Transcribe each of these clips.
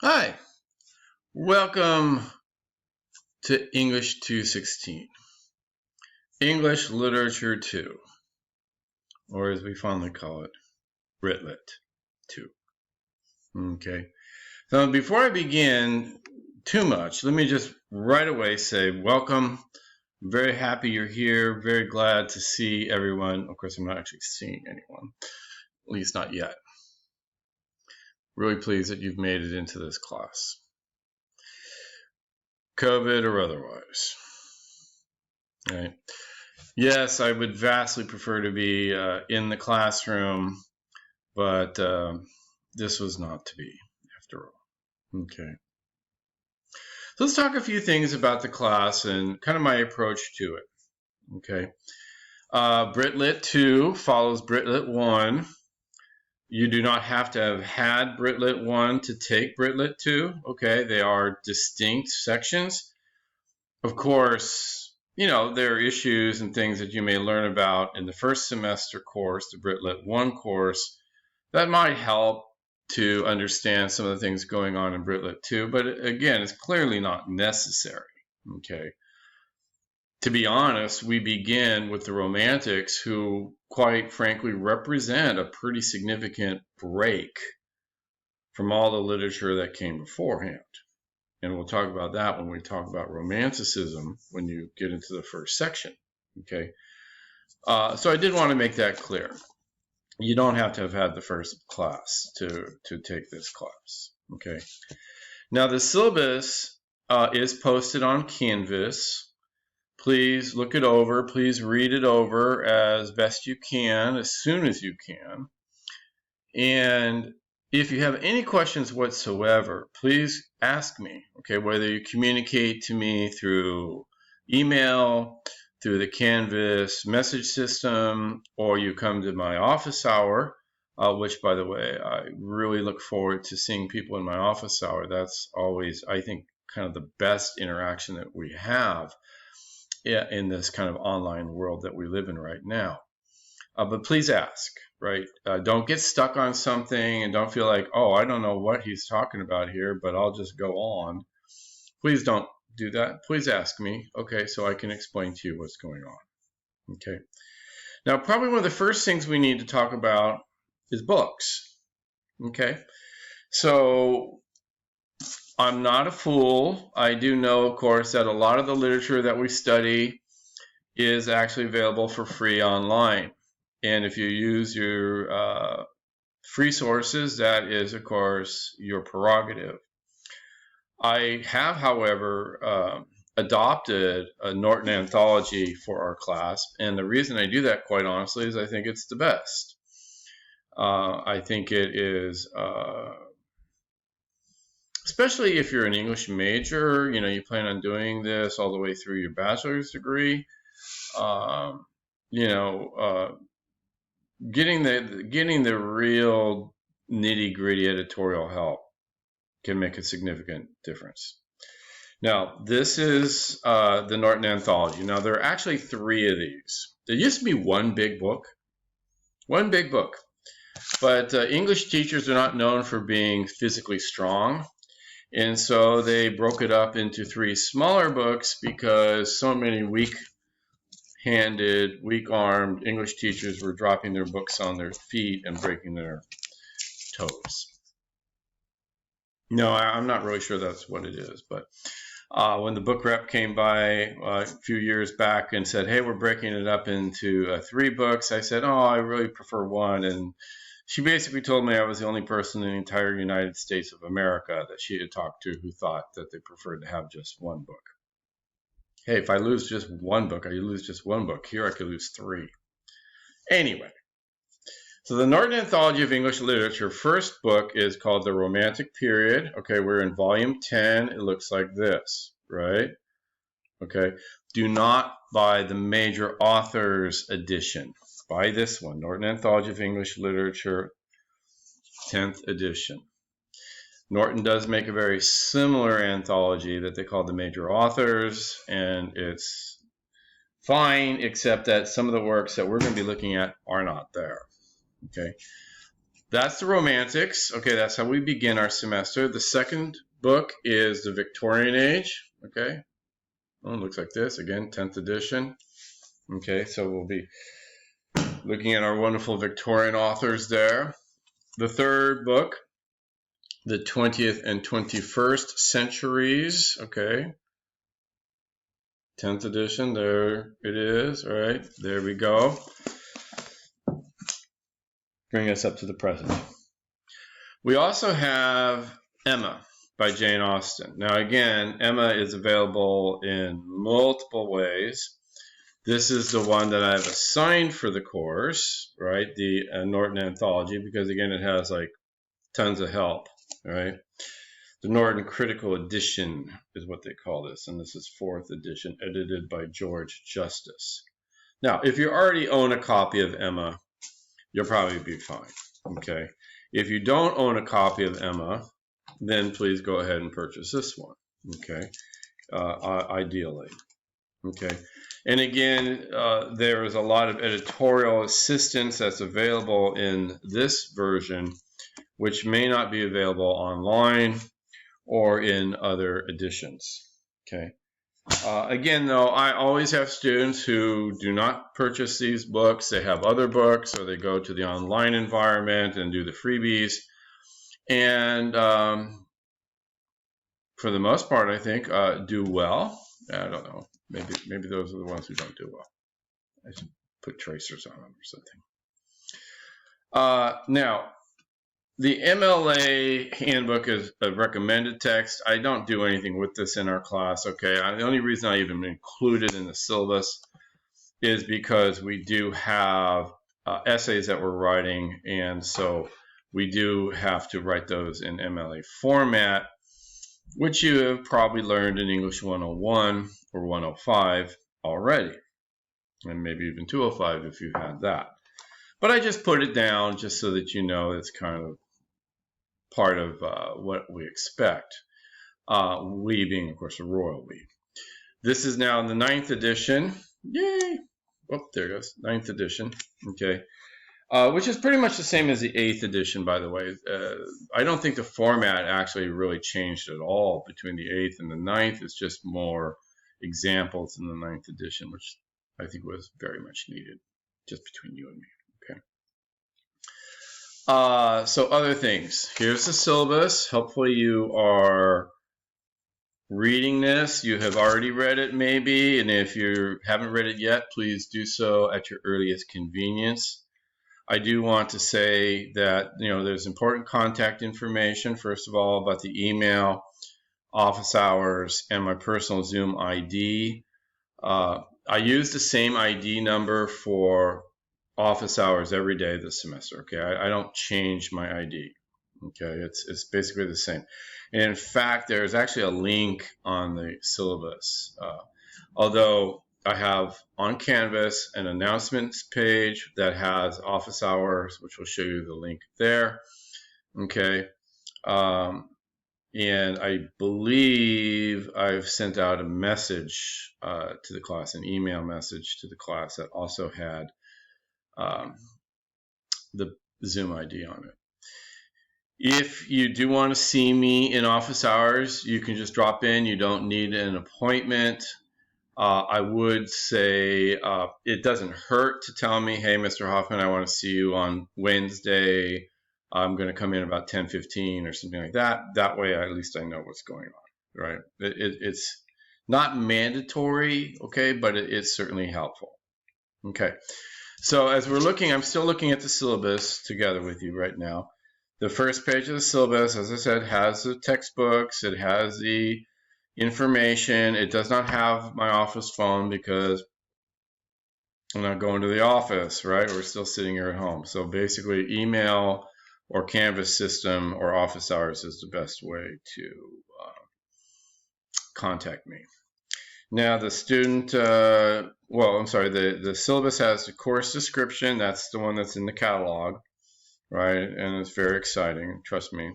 Hi, welcome to English 216, English Literature 2, or as we fondly call it, Britlit 2. Okay, so before I begin too much, let me just right away say welcome. I'm very happy you're here, very glad to see everyone. Of course, I'm not actually seeing anyone, at least not yet. Really pleased that you've made it into this class, COVID or otherwise. All right. Yes, I would vastly prefer to be in the classroom, but this was not to be, after all. Okay. So let's talk a few things about the class and kind of my approach to it. Okay. Britlit 2 follows Britlit 1. You do not have to have had Britlit 1 to take Britlit 2. Okay. They are distinct sections. Of course, you know, there are issues and things that you may learn about in the first semester course, the Britlit 1 course, that might help to understand some of the things going on in Britlit 2, but again, it's clearly not necessary, okay? To be honest, we begin with the Romantics, who quite frankly represent a pretty significant break from all the literature that came beforehand. And we'll talk about that when we talk about Romanticism when you get into the first section, okay? So I did want to make that clear. You don't have to have had the first class to take this class, okay? Now, the syllabus is posted on Canvas. Please look it over. Please read it over as best you can, as soon as you can. And if you have any questions whatsoever, please ask me, okay? Whether you communicate to me through email, through the Canvas message system, or you come to my office hour, which, by the way, I really look forward to seeing people in my office hour. That's always, I think, kind of the best interaction that we have in this kind of online world that we live in right now. But please ask, right? Don't get stuck on something and don't feel like, oh, I don't know what he's talking about here, but I'll just go on. Please don't do that. Please ask me, okay, so I can explain to you what's going on, okay? Now, probably one of the first things we need to talk about is books, okay? So I'm not a fool. I do know, of course, that a lot of the literature that we study is actually available for free online. And if you use your free sources, that is, of course, your prerogative. I have, however, adopted a Norton Anthology for our class, and the reason I do that, quite honestly, is I think it's the best. I think it is, especially if you're an English major, you know, you plan on doing this all the way through your bachelor's degree, you know, getting the real nitty-gritty editorial help can make a significant difference. Now, this is the Norton Anthology. Now, there are actually 3 of these. There used to be one big book, but English teachers are not known for being physically strong, and so they broke it up into 3 smaller books because so many weak-handed, weak-armed English teachers were dropping their books on their feet and breaking their toes. No, I'm not really sure that's what it is, but when the book rep came by a few years back and said, hey, we're breaking it up into 3 books, I said, oh, I really prefer 1. And she basically told me I was the only person in the entire United States of America that she had talked to who thought that they preferred to have just 1 book. Hey, if I lose just 1 book, I lose just 1 book. Here I could lose 3. Anyway, so the Norton Anthology of English Literature, first book is called The Romantic Period. Okay, we're in volume 10. It looks like this, right? Okay, do not buy the major authors edition. Buy this one, Norton Anthology of English Literature, 10th edition. Norton does make a very similar anthology that they call the major authors, and it's fine, except that some of the works that we're going to be looking at are not there. Okay, that's the Romantics. Okay, that's how we begin our semester. The second book is the Victorian Age. Okay, oh, it looks like this again, 10th edition. Okay, so we'll be looking at our wonderful Victorian authors there. The third book, the 20th and 21st centuries. Okay, 10th edition. There it is. All right, there we go. Bring us up to the present. We also have Emma by Jane Austen. Now again, Emma is available in multiple ways. This is the one that I've assigned for the course, right? The Norton Anthology, because again, it has like tons of help, right? The Norton Critical Edition is what they call this, and this is 4th edition, edited by George Justice. Now, if you already own a copy of Emma, you'll probably be fine, okay? If you don't own a copy of Emma, then please go ahead and purchase this one, okay? Ideally, okay? And again, there is a lot of editorial assistance that's available in this version, which may not be available online or in other editions, okay? Again, though, I always have students who do not purchase these books. They have other books, or they go to the online environment and do the freebies. And for the most part, I think, do well. I don't know. Maybe those are the ones who don't do well. I should put tracers on them or something. Now, the MLA handbook is a recommended text. I don't do anything with this in our class, okay? The only reason I even include it in the syllabus is because we do have essays that we're writing, and so we do have to write those in MLA format, which you have probably learned in English 101 or 105 already, and maybe even 205 if you've had that. But I just put it down just so that you know it's kind of part of what we expect. We being, of course, a royal we. This is now in the 9th edition. Yay! Oh, there it goes. 9th edition. Okay. Which is pretty much the same as the 8th edition, by the way. I don't think the format actually really changed at all between the 8th and the 9th. It's just more examples in the 9th edition, which I think was very much needed, just between you and me. Okay. So other things. Here's the syllabus. Hopefully you are reading this. You have already read it maybe, and if you haven't read it yet, please do so at your earliest convenience. I do want to say that, there's important contact information, first of all, about the email, office hours, and my personal Zoom ID. I use the same ID number for office hours every day this semester, okay? I don't change my ID, okay? It's basically the same. And in fact, there's actually a link on the syllabus. Although I have on Canvas an announcements page that has office hours, which will show you the link there, okay? And I believe I've sent out a message to the class, an email message to the class that also had the Zoom ID on it. If you do want to see me in office hours, you can just drop in. You don't need an appointment. I would say it doesn't hurt to tell me, hey, Mr. Hoffman, I want to see you on Wednesday. I'm going to come in about 10:15 or something like that. That way, at least I know what's going on, right? It's not mandatory, okay, but it's certainly helpful. Okay. So as we're looking, I'm still looking at the syllabus together with you right now. The first page of the syllabus, as I said, has the textbooks. It has the information. It does not have my office phone because I'm not going to the office, right? We're still sitting here at home. So basically, email or Canvas system or office hours is the best way to contact me. Now the student, the syllabus has the course description. That's the one that's in the catalog, right? And it's very exciting, trust me.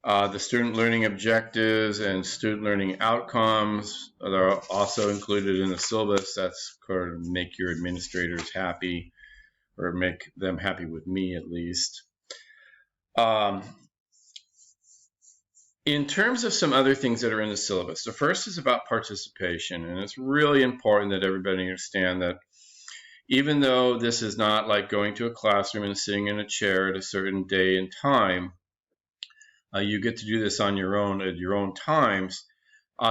The student learning objectives and student learning outcomes are also included in the syllabus. That's called make your administrators happy. or make them happy with me at least. In terms of some other things that are in the syllabus, the first is about participation, and it's really important that everybody understand that even though this is not like going to a classroom and sitting in a chair at a certain day and time, you get to do this on your own at your own times,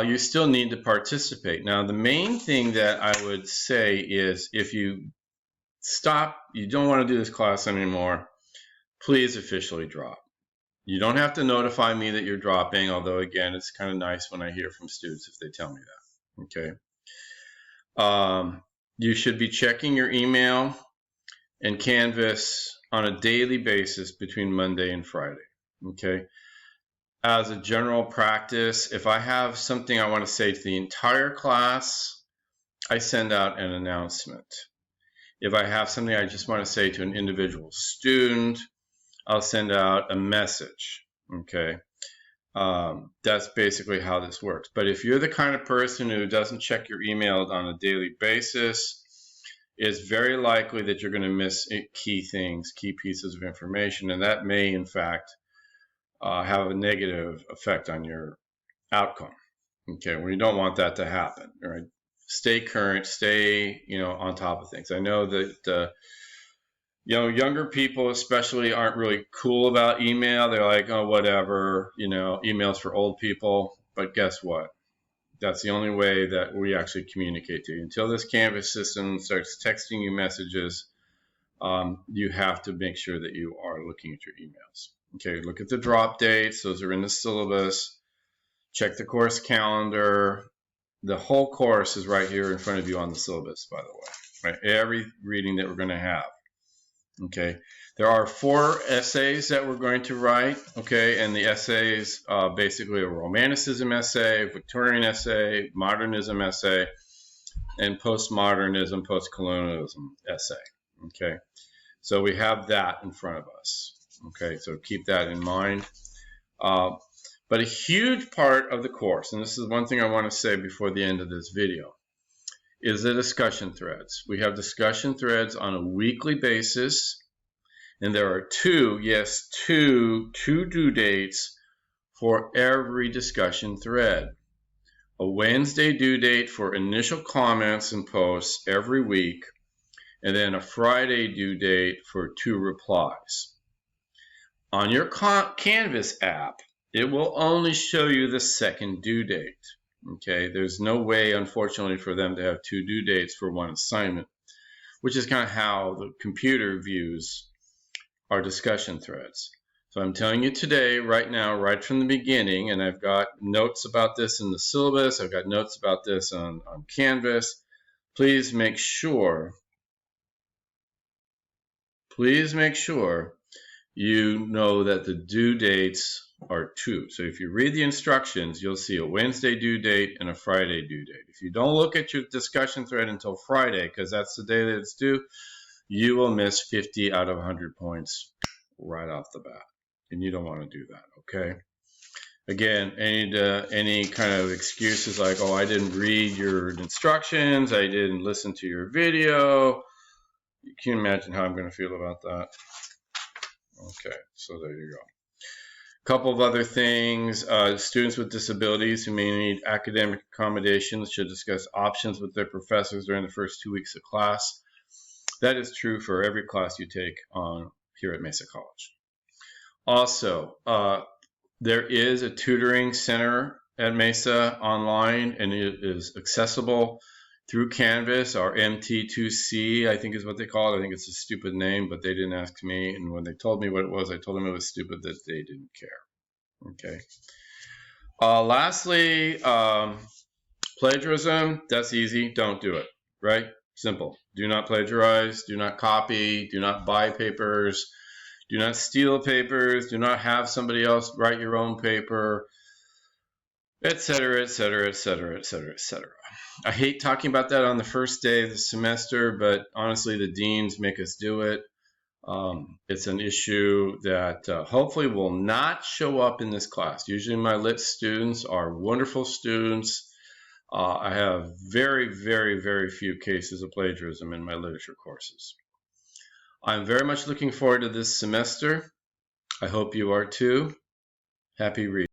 you still need to participate. Now, the main thing that I would say is if you stop, you don't want to do this class anymore, please officially drop. You don't have to notify me that you're dropping, although again, it's kind of nice when I hear from students if they tell me that, okay? You should be checking your email and Canvas on a daily basis between Monday and Friday, okay? As a general practice, if I have something I want to say to the entire class, I send out an announcement. If I have something I just want to say to an individual student, I'll send out a message, okay? That's basically how this works. But if you're the kind of person who doesn't check your email on a daily basis, it's very likely that you're going to miss key things, key pieces of information, and that may, in fact, have a negative effect on your outcome, okay? We don't want that to happen, right? Stay current, stay, on top of things. I know that younger people especially aren't really cool about email. They're like, oh, whatever, email's for old people. But guess what? That's the only way that we actually communicate to you. Until this Canvas system starts texting you messages, you have to make sure that you are looking at your emails. Okay, look at the drop dates. Those are in the syllabus. Check the course calendar. The whole course is right here in front of you on the syllabus, by the way. Right? Every reading that we're going to have. Okay, there are 4 essays that we're going to write, okay, and the essays basically a Romanticism essay, Victorian essay, Modernism essay, and Postmodernism, Postcolonialism essay, okay. So we have that in front of us, okay, so keep that in mind. But a huge part of the course, and this is one thing I want to say before the end of this video, is the discussion threads. We have discussion threads on a weekly basis, and there are two due dates for every discussion thread. A Wednesday due date for initial comments and posts every week, and then a Friday due date for 2 replies. On your Canvas app, it will only show you the second due date. Okay, there's no way, unfortunately, for them to have 2 due dates for one assignment, which is kind of how the computer views our discussion threads. So I'm telling you today, right now, right from the beginning, and I've got notes about this in the syllabus, I've got notes about this on Canvas. Please make sure you know that the due dates are 2. So if you read the instructions, you'll see a Wednesday due date and a Friday due date. If you don't look at your discussion thread until Friday, because that's the day that it's due, you will miss 50 out of 100 points right off the bat. And you don't want to do that, okay? Again, any kind of excuses like, oh, I didn't read your instructions, I didn't listen to your video. You can imagine how I'm going to feel about that. Okay, so there you go. A couple of other things. Students with disabilities who may need academic accommodations should discuss options with their professors during the first 2 weeks of class. That is true for every class you take here at Mesa College. Also, there is a tutoring center at Mesa online, and it is accessible through Canvas, or MT2C, I think is what they call it. I think it's a stupid name, but they didn't ask me. And when they told me what it was, I told them it was stupid, that they didn't care. Okay. Lastly, plagiarism, that's easy. Don't do it, right? Simple. Do not plagiarize. Do not copy. Do not buy papers. Do not steal papers. Do not have somebody else write your own paper, etc., etc., etc., etc., etc. I hate talking about that on the first day of the semester, but honestly, the deans make us do it. It's an issue that hopefully will not show up in this class. Usually my lit students are wonderful students. I have very, very, very few cases of plagiarism in my literature courses. I'm very much looking forward to this semester. I hope you are too. Happy reading.